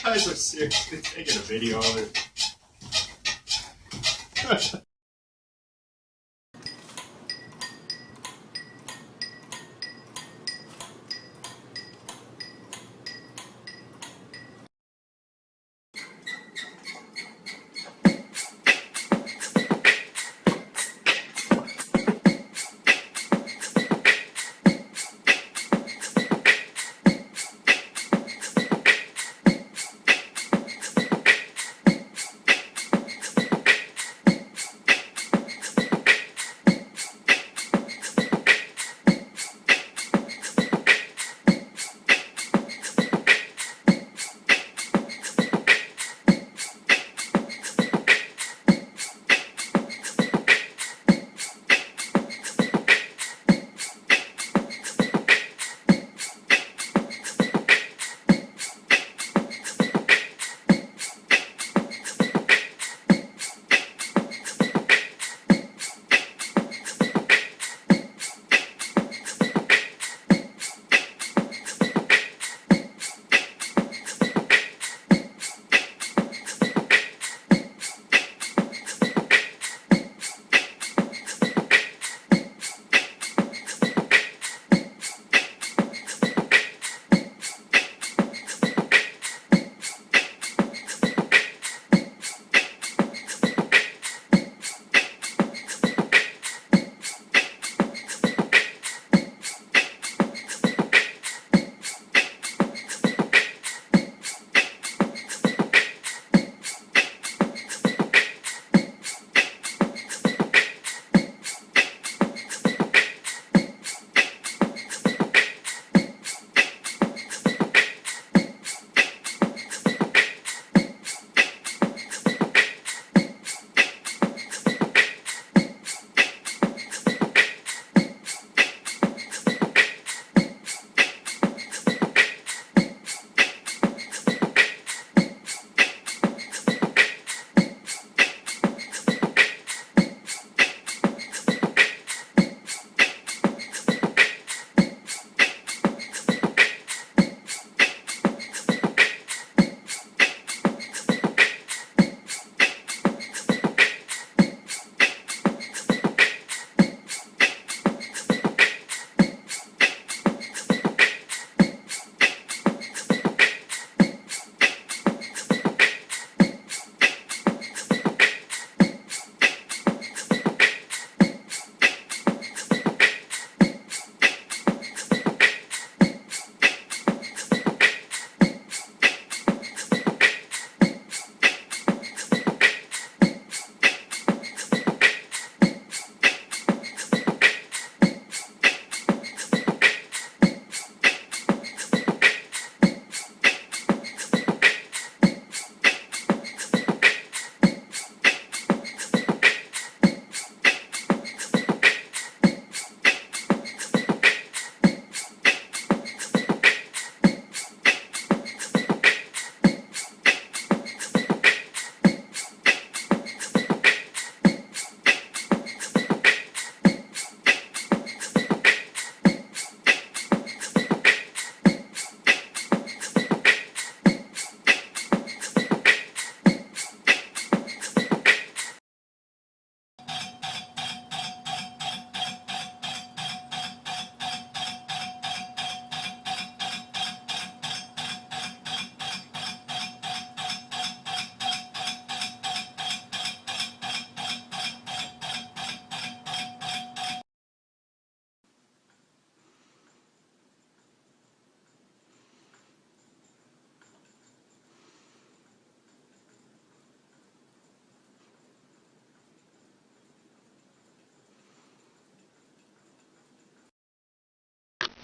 guys are seriously taking a video of it.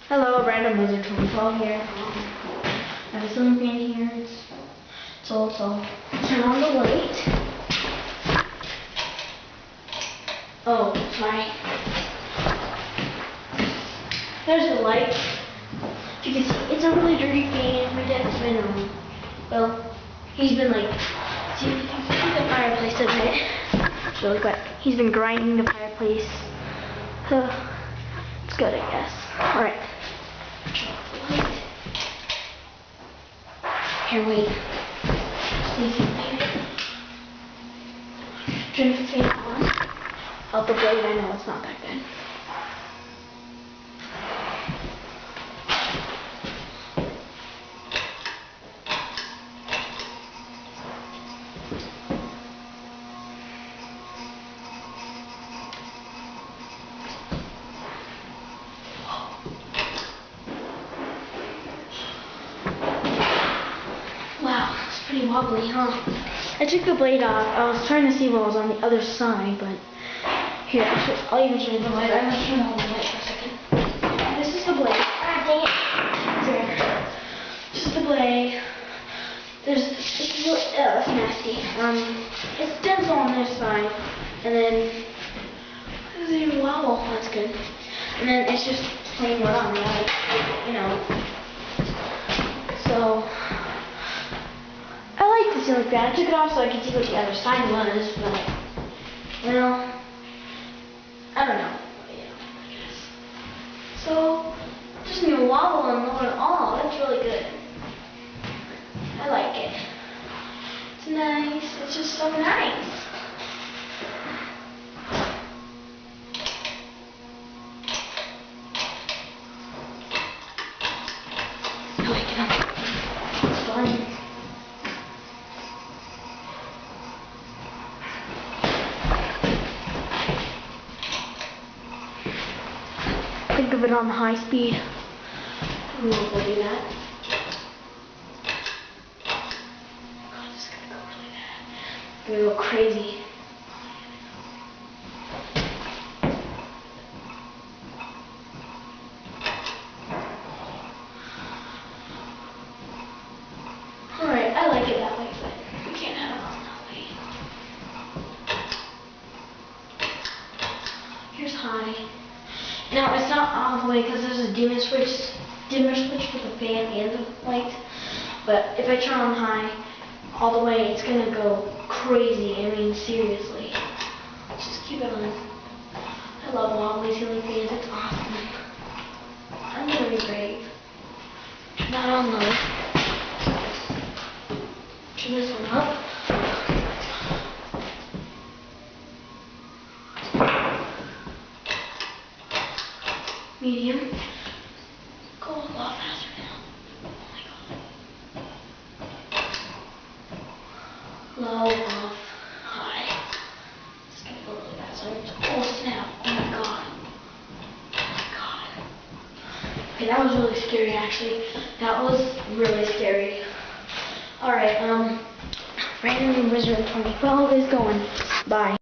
Hello, random wizard 2012 here. I have a ceiling fan here. It's also turn on the light. Oh, sorry. There's the light. You can see it's a really dirty fan. My dad's been well, he's been like, see the fireplace a bit. It's really quick. He's been grinding the fireplace. It's good, I guess. Alright. Here, wait. see something. Turn the fan on. Out the blade, I know it's not that good. Wow, it's pretty wobbly, huh? I took the blade off. I was trying to see what was on the other side, but here, I'll even show you the blade. I'm going to turn on the light for a second. This is the blade. Ah, dang it. There. This is the blade. That's nasty. It's dental on this side, and then it doesn't even wobble. That's good. And then it's just plain wood on the other, you know. So I like to see like that. I took it off so I could see what the other side was, but well, I don't know. But, yeah, I guess. So it doesn't even wobble and lower at all. That's really good. I like it. It's nice. It's just so nice. I like it. It's fun. Think of it on high speed. I don't know if I'll do that. God, this is gonna go really bad. It's gonna go crazy. Alright, I like it that way, but we can't have it on that way. Here's high. Now it's not all the way because there's a dimmer switch for the fan and the light. But if I turn on high all the way, it's gonna go crazy. I mean, seriously. Just keep it on. I love Wobbly ceiling fans. It's awesome. I'm gonna be brave. Turn that on low. Turn this one up. Medium. Go a lot faster now. Oh my god. Low, off, high. It's gonna go really fast. Oh snap. Oh my god. Oh my god. Okay, that was really scary actually. That was really scary. Alright, Random Wizard 2012 is going. Bye.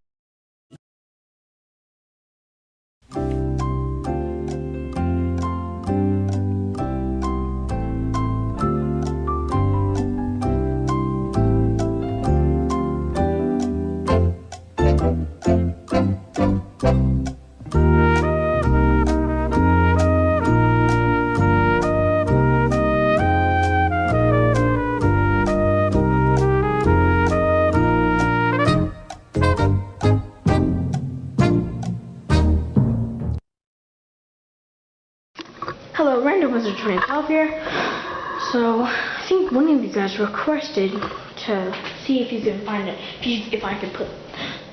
Hello, Random Wizard 2012 here. So, I think one of you guys requested to see if you can find it, if I could put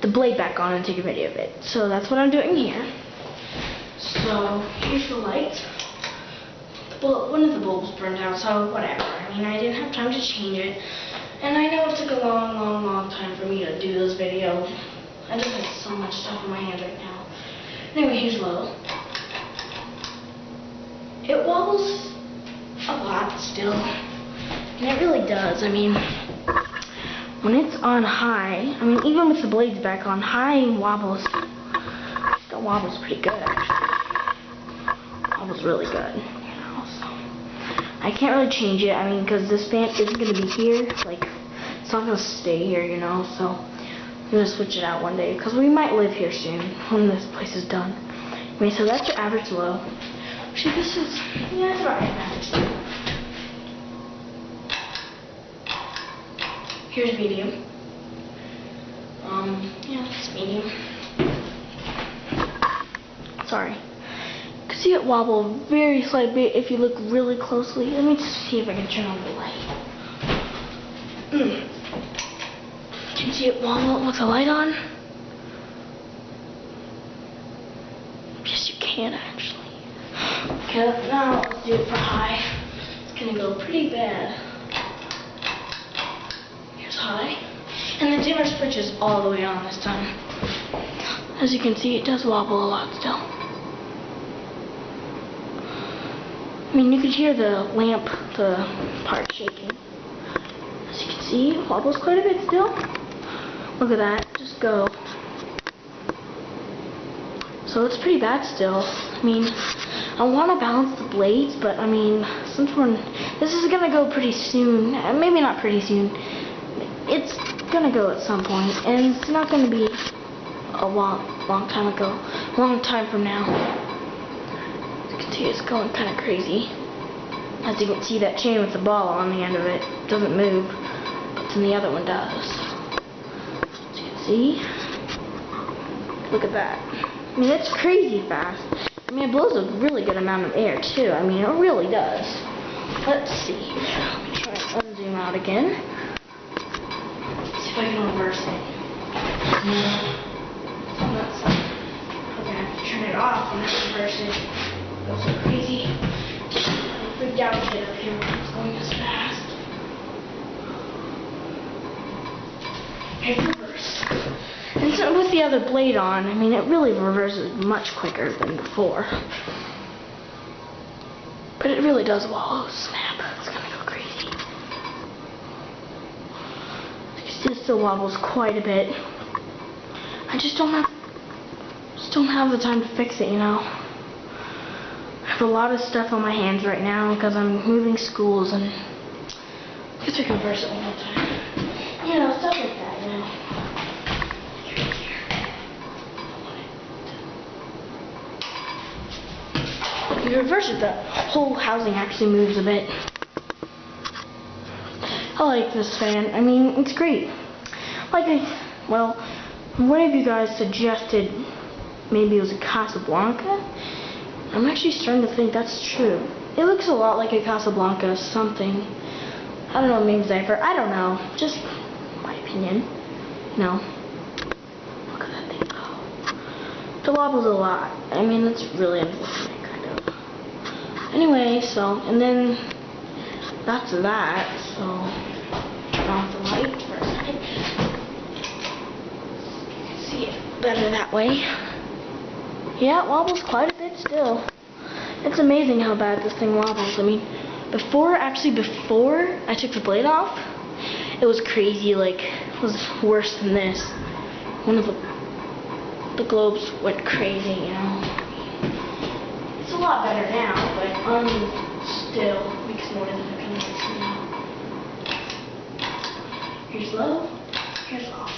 the blade back on and take a video of it. So that's what I'm doing here. So, here's the light. Well, one of the bulbs burned out, so whatever. I mean, I didn't have time to change it. And I know it took a long time for me to do this video. I just have so much stuff in my hands right now. Anyway, here's low. It wobbles a lot still, and it really does. I mean, when it's on high, I mean, even with the blades back on, high wobbles, still wobbles pretty good, actually. Wobbles really good, you know, so. I can't really change it, I mean, because this fan isn't going to be here, like, it's not going to stay here, you know, so I'm going to switch it out one day, because we might live here soon, when this place is done. Anyway, so that's your average low. See, this is, yeah, it's right. Here's medium. Yeah, it's medium. Sorry. You can see it wobble very slight bit if you look really closely. Let me just see if I can turn on the light. Can you see it wobble with the light on? Yes, you can actually. Okay, now let's do it for high. It's gonna go pretty bad. Here's high. And the dimmer switch is all the way on this time. As you can see, it does wobble a lot still. I mean, you could hear the lamp, the part shaking. As you can see, it wobbles quite a bit still. Look at that, just go. So it's pretty bad still. I mean, I want to balance the blades, but I mean, since this is gonna go pretty soon, maybe not pretty soon, it's gonna go at some point, and it's not gonna be a long time from now. As you can see, it's going kind of crazy. As you can see, that chain with the ball on the end of it doesn't move, but then the other one does. As you can see, look at that. I mean, it's crazy fast. I mean, it blows a really good amount of air too. I mean, it really does. Let's see. Let me try and unzoom out again. Let's see if I can reverse it. On that side. I'm gonna have to turn it off and then reverse it. It goes so crazy. I'm freaked out a bit up here when it's going this fast. And reverse. And so with the other blade on, I mean, it really reverses much quicker than before. But it really does wobble. Snap. It's gonna go crazy. You can see it still wobbles quite a bit. I just don't have the time to fix it, you know. I have a lot of stuff on my hands right now because I'm moving schools, and I guess I can reverse it one more time. You know, stuff like that, you know. If you reverse it, the whole housing actually moves a bit. I like this fan. I mean, it's great. Well, one of you guys suggested maybe it was a Casablanca. I'm actually starting to think that's true. It looks a lot like a Casablanca something. I don't know, maybe Zypher. I don't know. Just my opinion. No. Look at that thing go. It wobbles a lot. I mean, it's really unfortunate. Anyway, so, and then that's that, so turn off the light for a second. You can see it better that way. Yeah, it wobbles quite a bit still. It's amazing how bad this thing wobbles. I mean, before I took the blade off, it was crazy, like, it was worse than this. One of the globes went crazy, you know. It's a lot better now, but still makes more than I can see now. Here's low, here's off.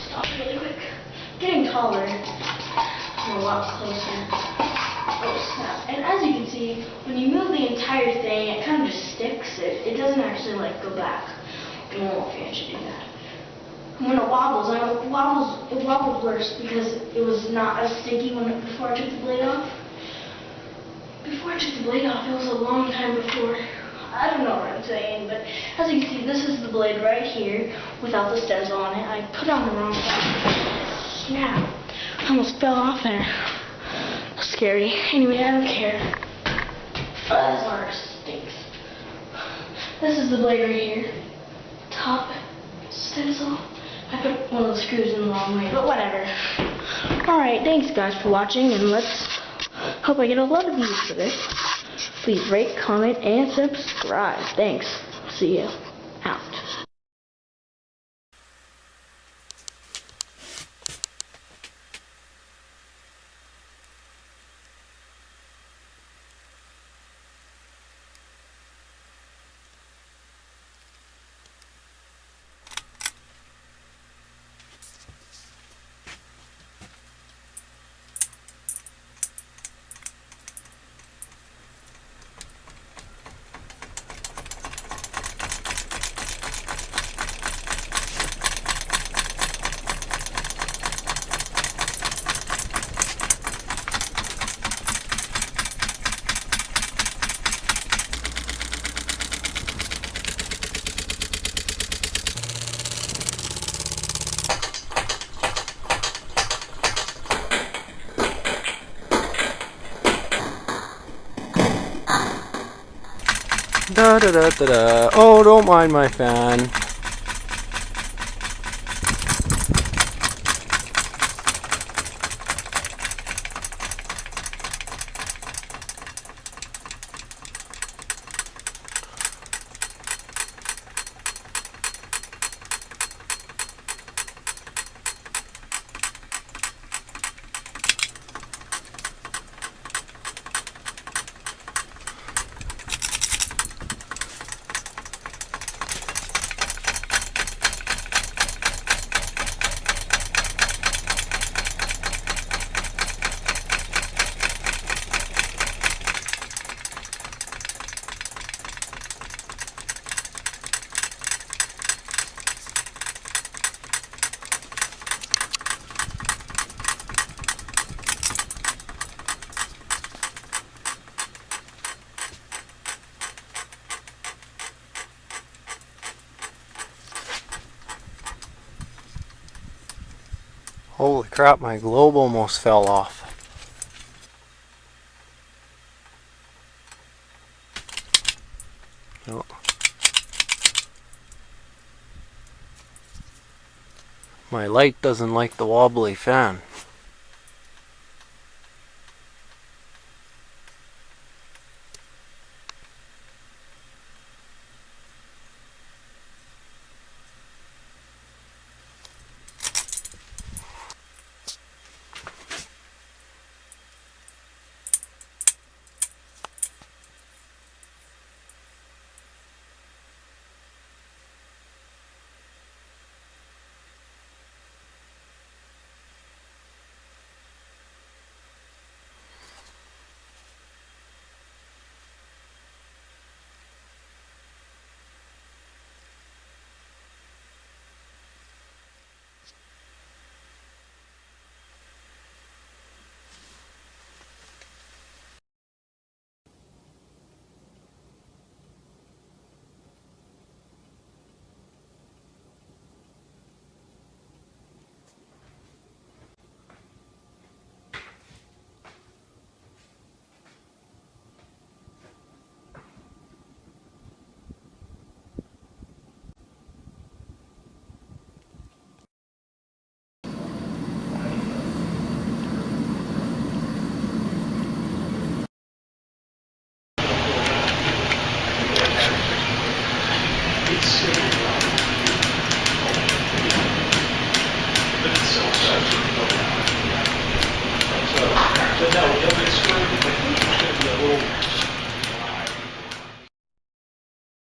Stop really quick. Getting taller, I'm a lot closer. Oh snap! And as you can see, when you move the entire thing, it kind of just sticks. It doesn't actually like go back. A normal fan should do that. And when it wobbles, it wobbled worse because it was not as sticky before I took the blade off. Before I took the blade off, it was a long time before. I don't know what I'm saying, but as you can see, this is the blade right here without the stencil on it. I put it on the wrong side. Snap. I almost fell off there. That's scary. Anyway, I don't care. Oh, this water stinks. This is the blade right here. Top stencil. I put one of the screws in the wrong way, but whatever. Alright, thanks guys for watching, and hope I get a lot of views for this. Please rate, comment, and subscribe. Thanks. See you. Out. Da da da da da. Oh, don't mind my fan. Holy crap, my globe almost fell off. Oh. My light doesn't like the wobbly fan.